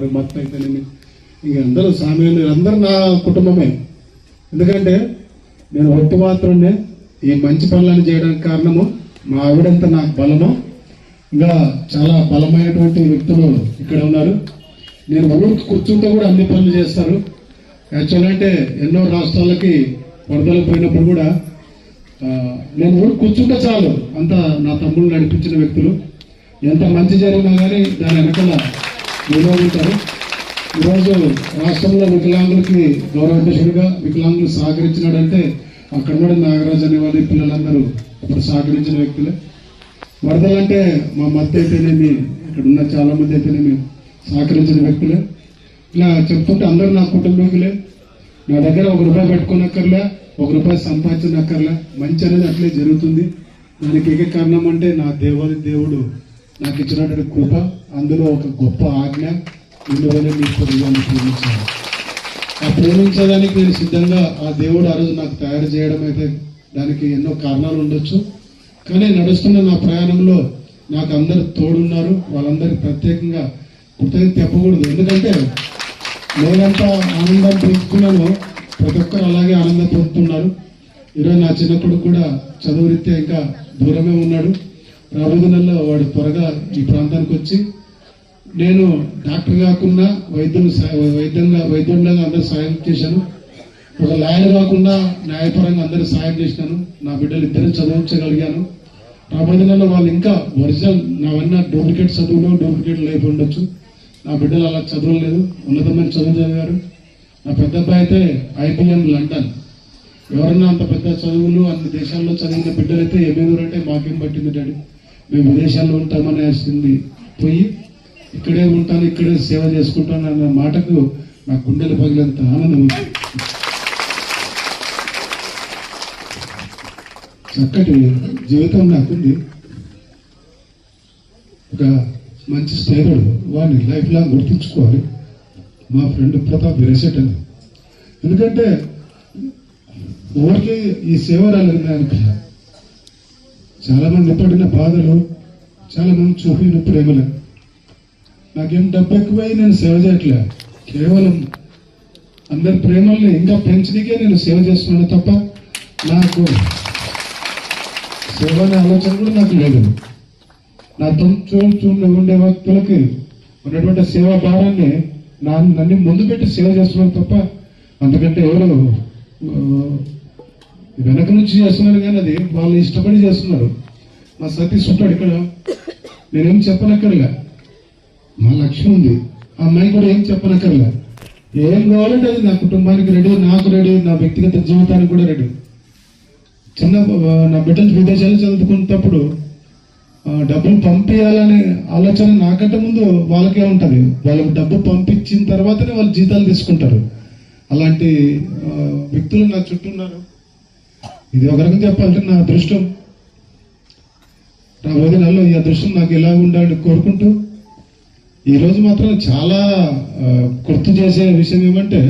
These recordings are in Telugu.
ఉన్నారు, మా అత్త అయితేనేమి, ఇంక అందరూ సామాన్యులు అందరూ నా కుటుంబమే. ఎందుకంటే నేను ఒట్టి మాత్రమే ఈ మంచి పనులను చేయడానికి కారణము మా ఆవిడంతా నాకు బలము. ఇంకా చాలా బలమైనటువంటి వ్యక్తులు ఇక్కడ ఉన్నారు. నేను ఊరికి కూర్చుంటే కూడా అన్ని పనులు చేస్తారు. యాక్చువల్ అంటే ఎన్నో రాష్ట్రాలకి వరదలు పోయినప్పుడు కూడా నేను ఊరికి కూర్చుంటే చాలు అంతా నా తమ్ముళ్ళు నడిపించిన వ్యక్తులు. ఎంత మంచి జరిగినా కానీ దాని వెనకాల వినియోగించారు. ఈరోజు రాష్ట్రంలో వికలాంగులకి గౌరవాధ్యక్షుడిగా వికలాంగులు సహకరించినాడంటే అక్కడ కూడా నాగరాజు అనేవాళ్ళు పిల్లలందరూ అప్పుడు సహకరించిన వ్యక్తులే. వరదలంటే మా మధ్య అయితేనేమి, ఇక్కడ ఉన్న చాలా మంది అయితేనేమి సహకరించిన వ్యక్తులే. ఇలా చెప్తుంటే అందరూ నా కుటుంబీకులే. నా దగ్గర ₹1 పెట్టుకోనక్కర్లే, ₹1 సంపాదించనక్కర్లే. మంచి అనేది అట్లే జరుగుతుంది. దానికి ఏక కారణం అంటే నా దేవుడు నాకు ఇచ్చినటువంటి కృప, అందులో ఒక గొప్ప ఆజ్ఞ. ఇందువల్ల మీకు ప్రేమించాను. ఆ ప్రేమించడానికి నేను సిద్ధంగా ఆ దేవుడు ఆ రోజు నాకు తయారు చేయడం అయితే దానికి ఎన్నో కారణాలు ఉండొచ్చు. కానీ నడుస్తున్న నా ప్రయాణంలో నాకు అందరు తోడున్నారు. వాళ్ళందరికీ ప్రత్యేకంగా కృతజ్ఞత చెప్పకూడదు. ఎందుకంటే నేనంతా ఆనందం పొందుతున్నాను, ప్రతి ఒక్కరు అలాగే ఆనందం పొందుతున్నారు. ఈరోజు నా చిన్న కొడుకు కూడా చదువు రీత్యా ఇంకా దూరమే ఉన్నాడు. రాబోయే నెలలో వాడు త్వరగా ఈ ప్రాంతానికి వచ్చి, నేను డాక్టర్ కాకుండా వైద్యుడిగా అందరూ సాయం చేశాను. ఒక లాయర్ కాకుండా న్యాయపరంగా అందరూ సాయం చేసినాను. నా బిడ్డలు ఇద్దరు చదివించగలిగాను. రాబోయే నెలలో వాళ్ళు ఇంకా ఒరిజినల్ నావన్నా డూప్లికేట్ చదువులు డూప్లికేట్ లైఫ్ ఉండొచ్చు. నా బిడ్డలు అలా చదవలేదు, ఉన్నతమైన చదువు చదివారు. నా పెద్ద అబ్బాయి అయితే IBM లండన్. ఎవరన్నా అంత పెద్ద చదువులు అన్ని దేశాల్లో చదివిన బిడ్డలైతే ఏమేదంటే మాకేం పట్టింది డాడీ, మేము విదేశాల్లో ఉంటామని వేసింది పోయి ఇక్కడే ఉంటాను, ఇక్కడే సేవ చేసుకుంటాను అన్న మాటకు నా గుండెలు పగిలేంత ఆనందం ఉంది. చక్కటి జీవితం నాకుంది. ఒక మంచి స్నేహితుడు, వాడిని లైఫ్ లాంగ్ గుర్తుంచుకోవాలి. మా ఫ్రెండ్ ప్రతాప్ విరసెట్ అని. ఎందుకంటే ఊరికి ఈ సేవ రాలేదు అనుకున్నా. చాలా మంది పడిన బాధలు, చాలా మంది చూపిన ప్రేమలు. నాకేం డబ్బు ఎక్కువై నేను సేవ చేయట్లే, కేవలం అందరి ప్రేమల్ని ఇంకా పెంచడానికే నేను సేవ చేస్తున్నాను తప్ప నాకు సేవ అనే ఆలోచన కూడా నాకు లేదు. నా చూడ ఉండే వ్యక్తులకి ఉన్నటువంటి సేవా భారాన్ని నన్ను ముందు పెట్టి సేవ చేస్తున్నాను తప్ప అంతకంటే ఎవరు వెనక నుంచి చేస్తున్నారు కానీ అది వాళ్ళు ఇష్టపడి చేస్తున్నారు. మా సతీష్ ఉంటాడు ఇక్కడ, నేనేం చెప్పనక్కర్లే, మా లక్ష్యం ఉంది. ఆ అమ్మాయి కూడా ఏం చెప్పనక్కర్లే. ఏం కావాలంటే అది నా కుటుంబానికి రెడీ, నాకు రెడీ, నా వ్యక్తిగత జీవితానికి కూడా రెడీ. నా బిడ్డలు విదేశాలు చదువుకున్నప్పుడు డబ్బులు పంపించాలనే ఆలోచన నాకంటే ముందు వాళ్ళకే ఉంటుంది. వాళ్ళకి డబ్బు పంపించిన తర్వాతనే వాళ్ళు జీతాలు తీసుకుంటారు. అలాంటి వ్యక్తులు నా చుట్టూ ఉన్నారు. ఇది ఒక రకంగా చెప్పాలంటే నా అదృష్టం. రాబోయే నెలలో ఈ అదృష్టం నాకు ఎలా ఉండాలని కోరుకుంటూ, ఈరోజు మాత్రం చాలా గుర్తు చేసే విషయం ఏమంటే,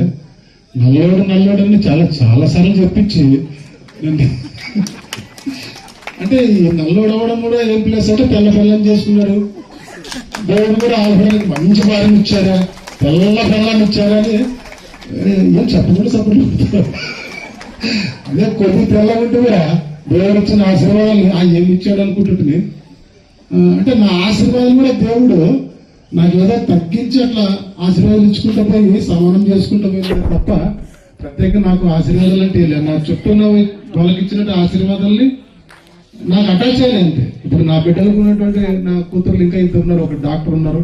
నల్లోడు అని చాలా సార్లు చెప్పించి అంటే ఈ నల్లోడు అవ్వడం కూడా ఏం ప్లేస్ అంటే తెల్ల పిల్లని చేసుకున్నారు. దేవుడు కూడా ఆల్రెడీ మంచి భార్యను ఇచ్చారా, తెల్ల పిల్లని ఇచ్చారా అని ఏం చెప్పకుండా సపోర్ట్. అదే కొద్ది తెల్లగా ఉంటే కూడా దేవుడు ఇచ్చిన ఆశీర్వాదాలు ఏమి ఇచ్చాడు అనుకుంటుంది. అంటే నా ఆశీర్వాదం కూడా దేవుడు నాకు ఏదో తగ్గించి అట్లా ఆశీర్వాదాలు ఇచ్చుకుంటూ పోయి సమానం చేసుకుంటూ పోయింది తప్ప ప్రత్యేక నాకు ఆశీర్వాదాలు అంటే నా చుట్టూ వాళ్ళకి ఇచ్చినట్టు ఆశీర్వాదాలని నాకు అటాచ్ అయ్యాలి అంతే. ఇప్పుడు నా బిడ్డలకు ఉన్నటువంటి నా కూతుర్లు ఇంకా ఇద్దరు ఉన్నారు. ఒక డాక్టర్ ఉన్నారు,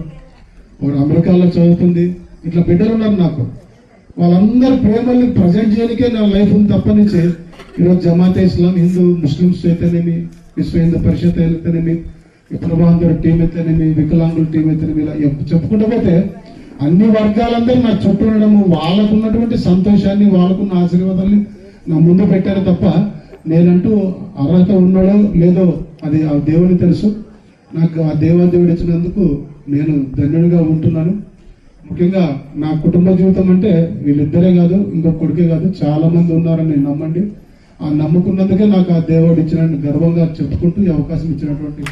ఒక అమెరికాలో చదువుతుంది. ఇట్లా బిడ్డలు ఉన్నారు నాకు. వాళ్ళందరూ ప్రేమల్ని ప్రజెంట్ చేయడానికే నా లైఫ్ ఉంది తప్ప నుంచి ఈరోజు జమాతే ఇస్లాం, హిందూ, ముస్లిమ్స్ అయితేనేమి, విశ్వ హిందూ పరిషత్ అయితేనేమి, ప్రభాంతర టీం అయితేనేమి, వికలాంగుల టీం అయితేనేమి, ఇలా చెప్పుకుంటూ పోతే అన్ని వర్గాలందరూ నా చుట్టూ ఉండడము, వాళ్ళకు ఉన్నటువంటి సంతోషాన్ని, వాళ్ళకున్న ఆశీర్వాదాన్ని నా ముందు పెట్టారు తప్ప నేనంటూ అర్హత ఉన్నాడో లేదో అది ఆ దేవుని తెలుసు. నాకు ఆ దేవాదేవుడు ఇచ్చినందుకు నేను ధన్యుడిగా ఉంటున్నాను. ముఖ్యంగా నా కుటుంబ జీవితం అంటే వీళ్ళిద్దరే కాదు, ఇంకొక కొడుకే కాదు, చాలా మంది ఉన్నారని నమ్మండి. ఆ నమ్ముకున్నందుకే నాకు ఆ దేవుడు ఇచ్చిన గర్వంగా చెప్పుకుంటూ ఈ అవకాశం ఇచ్చినటువంటి